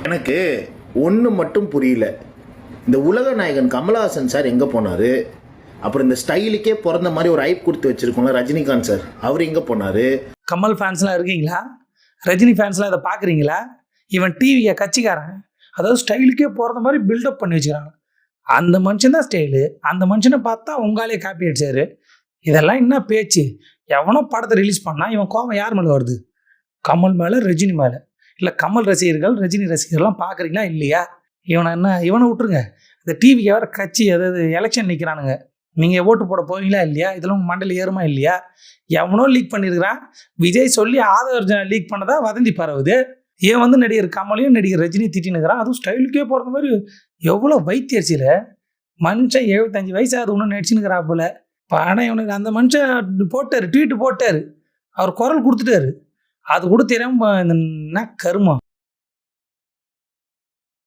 எனக்கு ஒன்று மட்டும் புரியல. இந்த உலக நாயகன் கமலஹாசன் சார் எங்கே போனார்? அப்புறம் இந்த ஸ்டைலுக்கே பிறந்த மாதிரி ஒரு ஐப் கொடுத்து வச்சுருக்கோம்ல ரஜினிகாந்த் சார், அவர் எங்கே போனார்? கமல் ஃபேன்ஸ்லாம் இருக்கீங்களா? ரஜினி ஃபேன்ஸ்லாம் இதை பார்க்குறீங்களா? இவன் டிவியை கட்சிக்காரன், அதாவது ஸ்டைலுக்கே பிறந்த மாதிரி பில்டப் பண்ணி வச்சுக்கிறாங்க. அந்த மனுஷன் தான் ஸ்டைலு. அந்த மனுஷனை பார்த்தா உங்காலே காப்பி அடிச்சாரு. இதெல்லாம் என்ன பேச்சு? எவனோ படத்தை ரிலீஸ் பண்ணால் இவன் கோபம் யார் மேலே வருது? கமல் மேலே, ரஜினி மேலே. இல்லை கமல் ரசிகர்கள் ரஜினி ரசிகர்கள்லாம் பார்க்குறீங்களா இல்லையா? இவனை விட்டுருங்க. இந்த டிவிக்கு வேறு கட்சி அதாவது எலெக்ஷன் நிற்கிறானுங்க. நீங்கள் ஓட்டு போட போவீங்களா இல்லையா? இதெல்லாம் உங்கள் மண்டல ஏறுமா இல்லையா? எவனோ லீக் பண்ணியிருக்கிறான். விஜய் சொல்லி ஆதவர்ஜனா லீக் பண்ணதா வதந்தி பரவுது. ஏன் நடிகர் கமலையும் நடிகர் ரஜினி திட்டினுக்கிறான். அதுவும் ஸ்டைலுக்கே போகிறது மாதிரி எவ்வளோ வைத்தியர்ச்சியில் மனுஷன் 75 வயசாகுது ஒன்று நடிச்சுன்னுக்கிறா போல. ஆனால் இவனுக்கு அந்த மனுஷன் போட்டார், ட்வீட்டு போட்டார், அவர் குரல் கொடுத்துட்டாரு. அது கூட தெரியாமல் என்ன கருமம்.